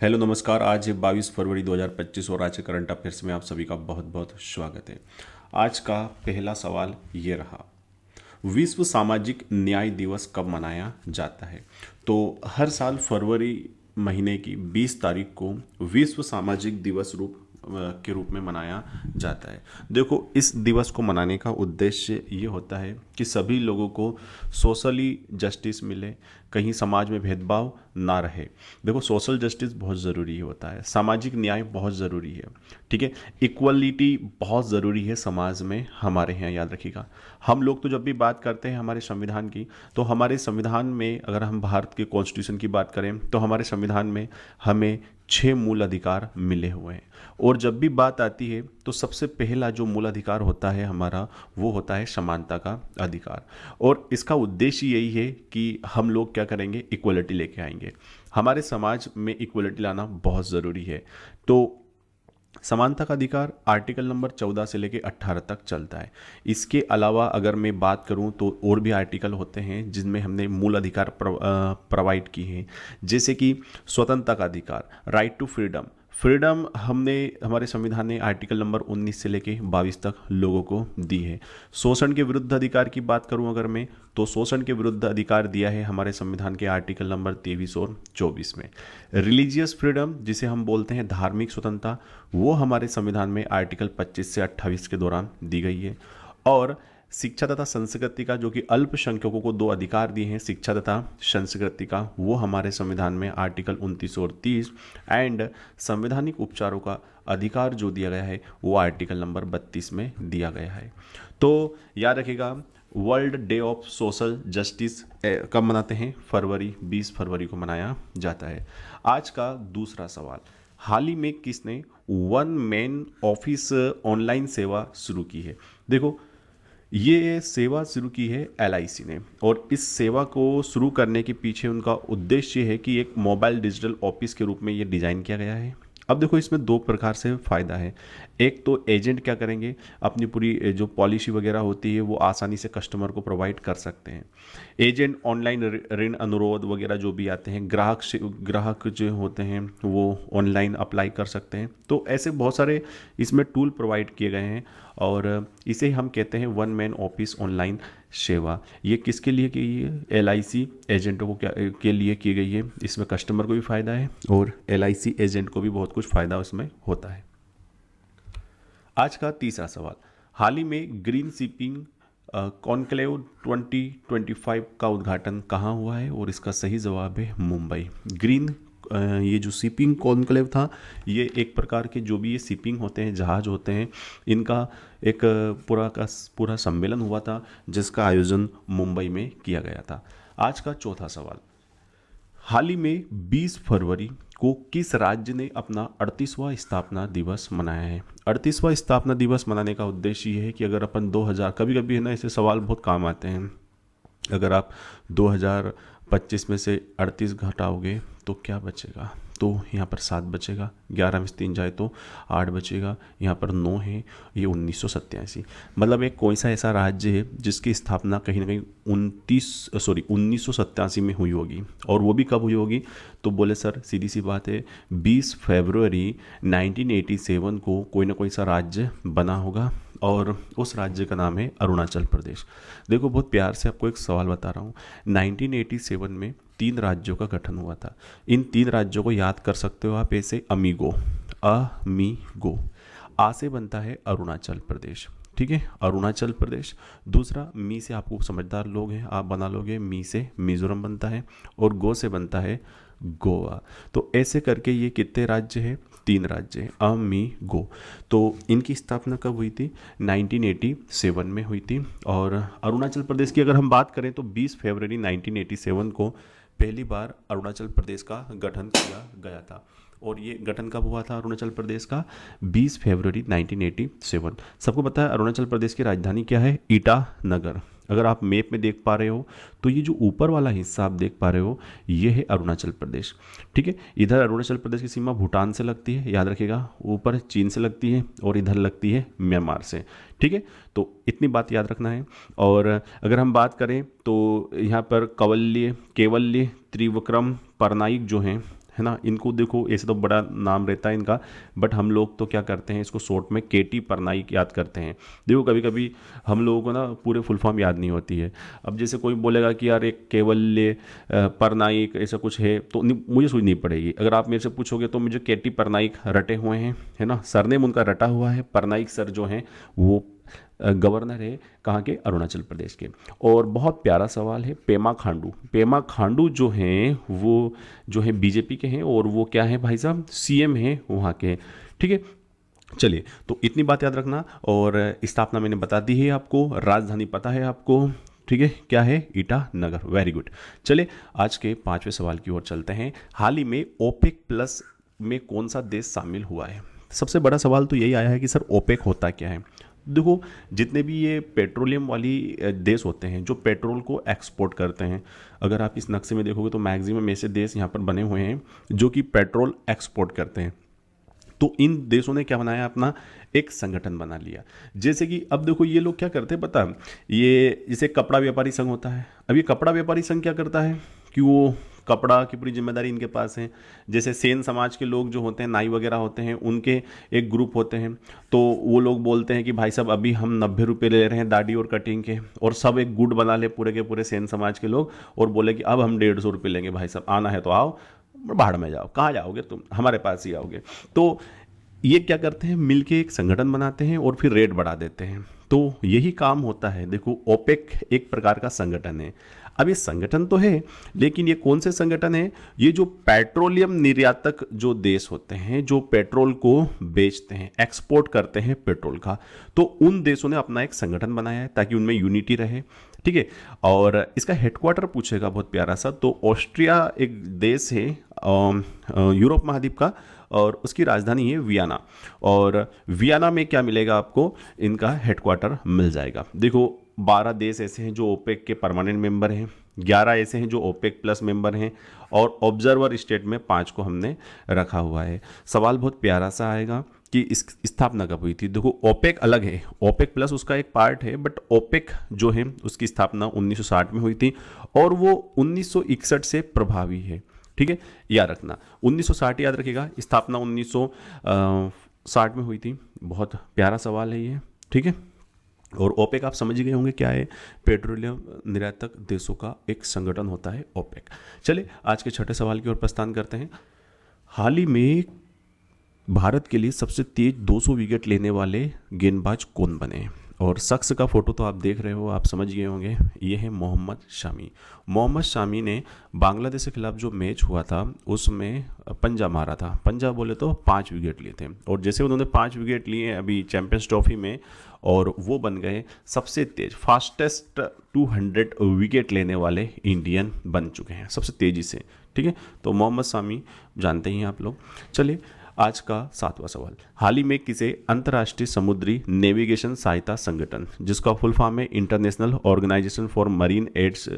Hello नमस्कार। आज 22 फरवरी 2025 और आज के करंट अफेयर्स में आप सभी का बहुत बहुत स्वागत है। आज का पहला सवाल ये रहा, विश्व सामाजिक न्याय दिवस कब मनाया जाता है? तो हर साल फरवरी महीने की 20 तारीख को विश्व सामाजिक दिवस के रूप में मनाया जाता है। देखो, इस दिवस को मनाने का उद्देश्य ये होता है कि सभी लोगों को सोशली जस्टिस मिले, कहीं समाज में भेदभाव ना रहे। देखो, सोशल जस्टिस बहुत ज़रूरी होता है, सामाजिक न्याय बहुत ज़रूरी है, ठीक है। इक्वलिटी बहुत ज़रूरी है समाज में हमारे यहाँ, याद रखिएगा। हम लोग तो जब भी बात करते हैं हमारे संविधान की, तो हमारे संविधान में अगर हम भारत के कॉन्स्टिट्यूशन की बात करें तो हमारे संविधान में हमें 6 मूल अधिकार मिले हुए हैं। और जब भी बात आती है तो सबसे पहला जो मूल अधिकार होता है हमारा, वो होता है समानता का अधिकार। और इसका उद्देश्य यही है कि हम लोग क्या करेंगे, इक्वलिटी लेके आएंगे। हमारे समाज में इक्वलिटी लाना बहुत ज़रूरी है। तो समानता का अधिकार आर्टिकल नंबर 14 से लेके 18 तक चलता है। इसके अलावा अगर मैं बात करूं तो और भी आर्टिकल होते हैं जिनमें हमने मूल अधिकार प्रोवाइड किए हैं, जैसे कि स्वतंत्रता का अधिकार, राइट टू फ्रीडम। फ्रीडम हमने हमारे संविधान ने आर्टिकल नंबर 19 से लेके 22 तक लोगों को दी है। शोषण के विरुद्ध अधिकार की बात करूं अगर मैं, तो शोषण के विरुद्ध अधिकार दिया है हमारे संविधान के आर्टिकल नंबर 23 और 24 में। रिलीजियस फ्रीडम, जिसे हम बोलते हैं धार्मिक स्वतंत्रता, वो हमारे संविधान में आर्टिकल 25 से 28 के दौरान दी गई है। और शिक्षा तथा संस्कृति का, जो कि अल्पसंख्यकों को 2 अधिकार दिए हैं, शिक्षा तथा संस्कृति का, वो हमारे संविधान में आर्टिकल 29 और 30। एंड संवैधानिक उपचारों का अधिकार जो दिया गया है वो आर्टिकल नंबर 32 में दिया गया है। तो याद रखिएगा, world day of social justice कब मनाते हैं? 20 फरवरी को मनाया जाता है। आज का दूसरा सवाल, हाल ही में किसने वन मैन ऑफिस ऑनलाइन सेवा शुरू की है? देखो, ये सेवा शुरू की है एलआईसी ने, और इस सेवा को शुरू करने के पीछे उनका उद्देश्य है कि एक मोबाइल डिजिटल ऑफिस के रूप में ये डिज़ाइन किया गया है। अब देखो, इसमें 2 प्रकार से फ़ायदा है। एक तो एजेंट क्या करेंगे, अपनी पूरी जो पॉलिसी वगैरह होती है वो आसानी से कस्टमर को प्रोवाइड कर सकते हैं। एजेंट ऑनलाइन ऋण अनुरोध वगैरह जो भी आते हैं, ग्राहक जो होते हैं वो ऑनलाइन अप्लाई कर सकते हैं। तो ऐसे बहुत सारे इसमें टूल प्रोवाइड किए गए हैं, और इसे हम कहते हैं वन मैन ऑफिस ऑनलाइन सेवा। ये किसके लिए की गई है? एलआईसी एजेंटों को के लिए की गई है। इसमें कस्टमर को भी फ़ायदा है और एलआईसी एजेंट को भी बहुत कुछ फ़ायदा उसमें होता है। आज का तीसरा सवाल, हाल ही में ग्रीन शिपिंग कॉन्क्लेव 2025 का उद्घाटन कहाँ हुआ है? और इसका सही जवाब है मुंबई। ग्रीन ये जो शिपिंग कॉन्क्लेव था, ये एक प्रकार के जो भी ये शिपिंग होते हैं, जहाज होते हैं, इनका एक पूरा सम्मेलन हुआ था जिसका आयोजन मुंबई में किया गया था। आज का चौथा सवाल, हाल ही में 20 फरवरी को किस राज्य ने अपना 38वां स्थापना दिवस मनाया है? 38वां स्थापना दिवस मनाने का उद्देश्य ये है कि अगर अपन 2000, कभी कभी है ना, ऐसे सवाल बहुत काम आते हैं, अगर आप 2025 में से 38 घटाओगे तो क्या बचेगा? तो यहाँ पर 7 बचेगा, 11 में से 3 जाए तो 8 बचेगा, यहाँ पर 9 है, ये 1987। मतलब एक कोई सा ऐसा राज्य है जिसकी स्थापना कहीं ना कहीं 1987 में हुई होगी। और वो भी कब हुई होगी? तो बोले सर सीधी सी बात है, 20 फरवरी 1987 को कोई ना कोई सा राज्य बना होगा, और उस राज्य का नाम है अरुणाचल प्रदेश। देखो, बहुत प्यार से आपको एक सवाल बता रहा हूँ। 1987 में 3 राज्यों का गठन हुआ था। इन 3 राज्यों को याद कर सकते हो आप ऐसे, अमीगो, अमीगो। आ से बनता है अरुणाचल प्रदेश, ठीक है, अरुणाचल प्रदेश। दूसरा, मी से आपको समझदार लोग हैं, आप बना लोगे, मी से मिजोरम बनता है, और गो से बनता है गोवा। तो ऐसे करके ये कितने राज्य हैं? 3 राज्य हैं, अमीगो। तो इनकी स्थापना कब हुई थी? 1987 में हुई थी। और अरुणाचल प्रदेश की अगर हम बात करें तो 20 फरवरी 1987 को पहली बार अरुणाचल प्रदेश का गठन किया गया था। और ये गठन कब हुआ था अरुणाचल प्रदेश का? 20 फरवरी 1987। सबको पता है अरुणाचल प्रदेश की राजधानी क्या है? ईटानगर। अगर आप मैप में देख पा रहे हो तो ये जो ऊपर वाला हिस्सा आप देख पा रहे हो, ये है अरुणाचल प्रदेश, ठीक है। इधर अरुणाचल प्रदेश की सीमा भूटान से लगती है, याद रखिएगा, ऊपर चीन से लगती है, और इधर लगती है म्यांमार से, ठीक है। तो इतनी बात याद रखना है। और अगर हम बात करें तो यहाँ पर केवल्य, त्रिविक्रम, परनाइक जो हैं, है ना। इनको देखो, ऐसे तो बड़ा नाम रहता है इनका, बट हम लोग तो क्या करते हैं, इसको शॉर्ट में केटी परनाइक याद करते हैं। देखो कभी कभी हम लोगों को ना पूरे फुल फॉर्म याद नहीं होती है। अब जैसे कोई बोलेगा कि यार एक केवल्य परनाइक ऐसा कुछ है, तो मुझे सूझ नहीं पड़ेगी। अगर आप मेरे से पूछोगे तो मुझे केटी परनाइक रटे हुए हैं, है ना, सरनेम उनका रटा हुआ है। परनाइक सर जो हैं वो गवर्नर है कहाँ के, अरुणाचल प्रदेश के। और बहुत प्यारा सवाल है, पेमा खांडू। पेमा खांडू जो हैं वो जो है बीजेपी के हैं, और वो क्या है भाई साहब, सीएम हैं वहाँ के। ठीक है, चलिए, तो इतनी बात याद रखना। और स्थापना मैंने बता दी है आपको, राजधानी पता है आपको, ठीक है, क्या है, ईटानगर। Very good. चलिए आज के 5वें सवाल की ओर चलते हैं। हाल ही में ओपेक प्लस में कौन सा देश शामिल हुआ है। सबसे बड़ा सवाल तो यही आया है कि सर ओपेक होता क्या है। देखो, जितने भी ये पेट्रोलियम वाली देश होते हैं जो पेट्रोल को एक्सपोर्ट करते हैं, अगर आप इस नक्शे में देखोगे तो मैक्सिमम ऐसे देश यहाँ पर बने हुए हैं जो कि पेट्रोल एक्सपोर्ट करते हैं। तो इन देशों ने क्या बनाया, अपना एक संगठन बना लिया। जैसे कि अब देखो ये लोग क्या करते हैं पता, ये जैसे कपड़ा व्यापारी संघ होता है। अब ये कपड़ा व्यापारी संघ क्या करता है कि वो कपड़ा की पूरी जिम्मेदारी इनके पास है। जैसे सेन समाज के लोग जो होते हैं, नाई वगैरह होते हैं, उनके एक ग्रुप होते हैं, तो वो लोग बोलते हैं कि भाई साहब अभी हम 90 रुपये ले रहे हैं दाढ़ी और कटिंग के, और सब एक गुट बना ले पूरे के पूरे सेन समाज के लोग, और बोले कि अब हम 150 रुपये लेंगे, भाई साहब आना है तो आओ, बाहर में जाओ, कहाँ जाओगे तुम, हमारे पास ही आओगे। तो ये क्या करते हैं, मिलके एक संगठन बनाते हैं और फिर रेट बढ़ा देते हैं। तो यही काम होता है। देखो ओपेक एक प्रकार का संगठन है। अब ये संगठन तो है, लेकिन ये कौन से संगठन है, ये जो पेट्रोलियम निर्यातक जो देश होते हैं, जो पेट्रोल को बेचते हैं, एक्सपोर्ट करते हैं पेट्रोल का, तो उन देशों ने अपना एक संगठन बनाया है ताकि उनमें यूनिटी रहे। ठीक है, और इसका हेडक्वार्टर पूछेगा बहुत प्यारा सा, तो ऑस्ट्रिया एक देश है यूरोप महाद्वीप का, और उसकी राजधानी है वियना। और वियना में क्या मिलेगा आपको, इनका हेडक्वार्टर मिल जाएगा। देखो 12 देश ऐसे हैं जो ओपेक के परमानेंट मेंबर हैं, 11 ऐसे हैं जो ओपेक प्लस मेंबर हैं, और ऑब्जर्वर स्टेट में 5 को हमने रखा हुआ है। सवाल बहुत प्यारा सा आएगा कि इस स्थापना कब हुई थी। देखो ओपेक अलग है, ओपेक प्लस उसका एक पार्ट है, बट ओपेक जो है उसकी स्थापना 1960 में हुई थी, और वो 1961 से प्रभावी है। ठीक है, याद रखना 1960 याद रखिएगा, स्थापना 1960 में हुई थी। बहुत प्यारा सवाल है ये। ठीक है, और ओपेक आप समझ गए होंगे क्या है, पेट्रोलियम निर्यातक देशों का एक संगठन होता है ओपेक। चलिए आज के छठे सवाल की ओर प्रस्थान करते हैं। हाल ही में भारत के लिए सबसे तेज 200 विकेट लेने वाले गेंदबाज कौन बने, और शख्स का फोटो तो आप देख रहे हो, आप समझ गए होंगे, ये है मोहम्मद शामी। मोहम्मद शामी ने बांग्लादेश के खिलाफ जो मैच हुआ था उसमें पंजा मारा था। पंजा बोले तो 5 विकेट लिए थे, और जैसे उन्होंने 5 विकेट लिए अभी चैंपियंस ट्रॉफी में, और वो बन गए सबसे तेज, फास्टेस्ट 200 विकेट लेने वाले इंडियन बन चुके हैं सबसे तेज़ी से। ठीक है, तो मोहम्मद शामी जानते ही हैं आप लोग। चलिए आज का 7वां सवाल। हाल ही में किसे अंतर्राष्ट्रीय समुद्री नेविगेशन सहायता संगठन, जिसका फुल फॉर्म है international organization for marine aids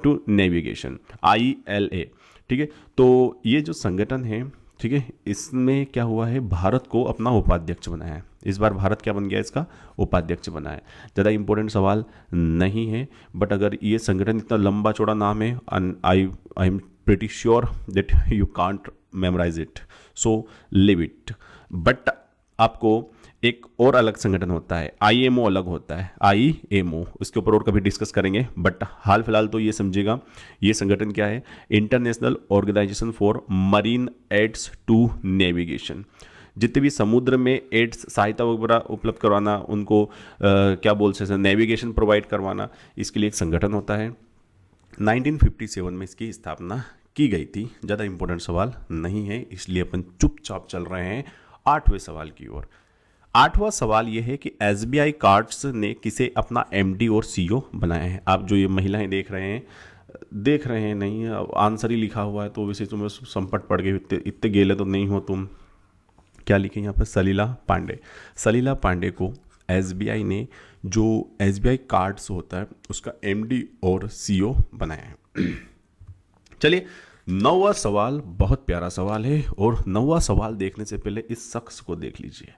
to navigation, ILA, ठीक है, तो ये जो संगठन है, ठीक है, इसमें क्या हुआ है, भारत को अपना उपाध्यक्ष बनाया है। इस बार भारत क्या बन गया, इसका उपाध्यक्ष बना है। ज़्यादा इंपॉर्टेंट सवाल नहीं है, बट अगर ये संगठन इतना लंबा चौड़ा नाम है, I am pretty sure that you can't memorize it, so leave it. But आपको एक और अलग संगठन होता है, IMO अलग होता है, IMO, उसके ऊपर और कभी डिस्कस करेंगे, बट हाल फिलहाल तो ये समझिएगा ये संगठन क्या है, international organization for marine aids to navigation. जितने भी समुद्र में एड्स सहायता वगैरह उपलब्ध करवाना, उनको क्या बोल सकते हैं, नेविगेशन प्रोवाइड करवाना, इसके लिए एक संगठन होता है। 1957 में इसकी स्थापना की गई थी। ज़्यादा इंपॉर्टेंट सवाल नहीं है, इसलिए अपन चुपचाप चल रहे हैं 8वें सवाल की ओर। 8वां सवाल यह है कि SBI कार्ड्स ने किसे अपना MD और CEO बनाया है। आप जो ये महिलाएं देख रहे हैं नहीं, आंसर ही लिखा हुआ है, तो वैसे तुम्हें संपट पड़ गए, इतने गेले तो नहीं हो तुम। क्या लिखे यहाँ पर, सलीला पांडे। सलीला पांडे को SBI ने जो SBI कार्ड्स होता है उसका MD और CEO बनाया है। चलिए 9वां सवाल बहुत प्यारा सवाल है, और 9वां सवाल देखने से पहले इस शख्स को देख लीजिए।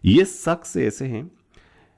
ये शख्स ऐसे हैं,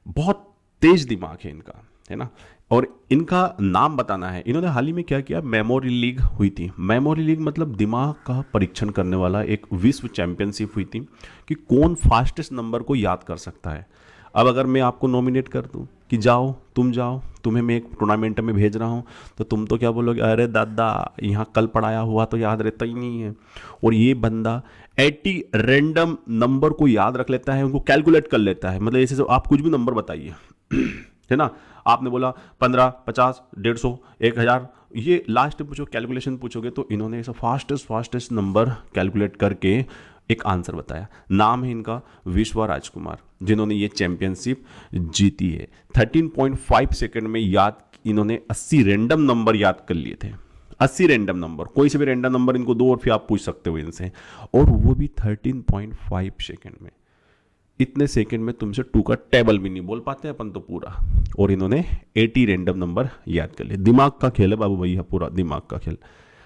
बहुत तेज दिमाग है इनका, है ना। और इनका नाम बताना है। इन्होंने हाल ही में क्या किया, मेमोरी लीग हुई थी। मेमोरी लीग मतलब दिमाग का परीक्षण करने वाला एक विश्व चैंपियनशिप हुई थी कि कौन फास्टेस्ट नंबर को याद कर सकता है। अब अगर मैं आपको नॉमिनेट कर दूं कि जाओ, तुम्हें मैं एक टूर्नामेंट में भेज रहा हूं, तो तुम तो क्या बोलोगे, अरे दादा यहाँ कल पढ़ाया हुआ तो याद रहता ही नहीं है। और ये बंदा 80 रैंडम नंबर को याद रख लेता है, उनको कैलकुलेट कर लेता है। मतलब ऐसे आप कुछ भी नंबर बताइए है ना, आपने बोला 15, 50, 150, 1000, ये लास्ट पूछो, कैलकुलेशन पूछोगे तो इन्होंने ऐसा फास्टेस्ट नंबर कैलकुलेट करके एक आंसर बताया। नाम है इनका विश्वा राजकुमार, जिन्होंने ये चैंपियनशिप जीती है। 13.5 सेकंड में याद इन्होंने 80 रैंडम नंबर याद कर लिए थे। 80 रैंडम नंबर, कोई से भी रैंडम नंबर इनको दो और फिर आप पूछ सकते हो इनसे, और वो भी 13.5 सेकंड में। इतने सेकंड में तुमसे 2 का टेबल भी नहीं बोल पाते अपन तो पूरा, और इन्होंने 80 रैंडम नंबर याद कर लिए। दिमाग का खेल है बाबू भैया, पूरा दिमाग का खेल।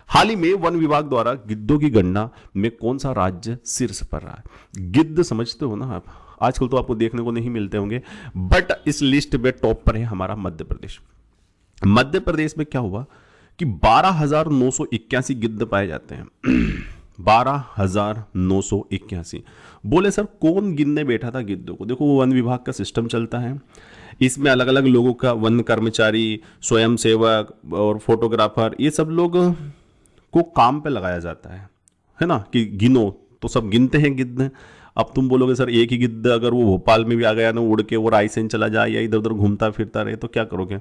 हाल ही में वन विभाग द्वारा गिद्धों की गणना में कौन सा राज्य शीर्ष पर रहा है? गिद्ध समझते हो ना आप, आजकल तो आपको देखने को नहीं मिलते होंगे, बट इस लिस्ट में टॉप पर है हमारा मध्य प्रदेश। मध्य प्रदेश में क्या हुआ कि 12,981 गिद्ध पाए जाते हैं। 12,981। बोले सर कौन गिनने बैठा था गिद्धों को? देखो वो वन विभाग का सिस्टम चलता है, इसमें अलग अलग लोगों का, वन कर्मचारी, स्वयं सेवक और फोटोग्राफर, ये सब लोग को काम पे लगाया जाता है ना, कि गिनो, तो सब गिनते हैं गिद्ध। अब तुम बोलोगे सर एक ही गिद्ध अगर वो भोपाल में भी आ गया ना उड़ के, वो रायसेन चला जाए या इधर उधर घूमता फिरता रहे तो क्या करोगे?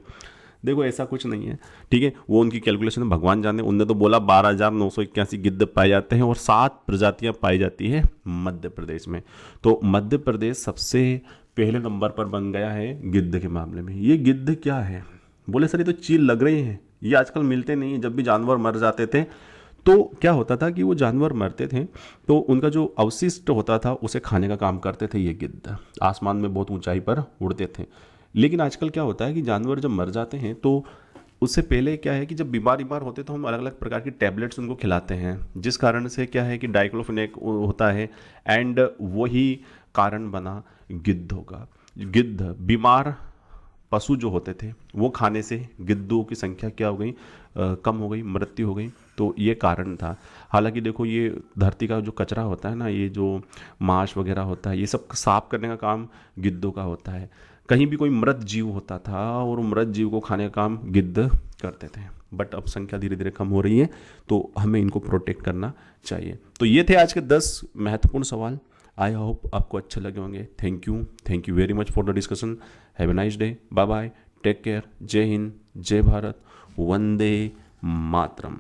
देखो ऐसा कुछ नहीं है, ठीक है, वो उनकी कैलकुलेशन भगवान जाने। उनने तो बोला 12,981 गिद्ध पाए जाते हैं और 7 प्रजातियां पाई जाती है मध्य प्रदेश में। तो मध्य प्रदेश सबसे पहले नंबर पर बन गया है गिद्ध के मामले में। ये गिद्ध क्या है? बोले सर ये तो चील लग रहे हैं, ये आजकल मिलते नहीं है। जब भी जानवर मर जाते थे तो क्या होता था कि वो जानवर मरते थे तो उनका जो अवशिष्ट होता था उसे खाने का काम करते थे ये गिद्ध। आसमान में बहुत ऊंचाई पर उड़ते थे। लेकिन आजकल क्या होता है कि जानवर जब मर जाते हैं तो उससे पहले क्या है कि जब बीमार होते तो हम अलग अलग प्रकार की टैबलेट्स उनको खिलाते हैं, जिस कारण से क्या है कि डाइक्लोफिनेक होता है, एंड वही कारण बना गिद्धों का। गिद्ध बीमार पशु जो होते थे वो खाने से गिद्धों की संख्या क्या हो गई, कम हो गई, मृत्यु हो गई। तो ये कारण था। हालांकि देखो ये धरती का जो कचरा होता है ना, ये जो मांस वगैरह होता है, ये सब साफ करने का काम गिद्धों का होता है। कहीं भी कोई मृत जीव होता था और मृत जीव को खाने का काम गिद्ध करते थे, बट अब संख्या धीरे धीरे कम हो रही है तो हमें इनको प्रोटेक्ट करना चाहिए। तो ये थे आज के 10 महत्वपूर्ण सवाल। आई होप आपको अच्छे लगे होंगे। Thank you very much for the discussion. Have a nice day, bye bye, take care, जय हिंद, जय भारत, वंदे मातरम।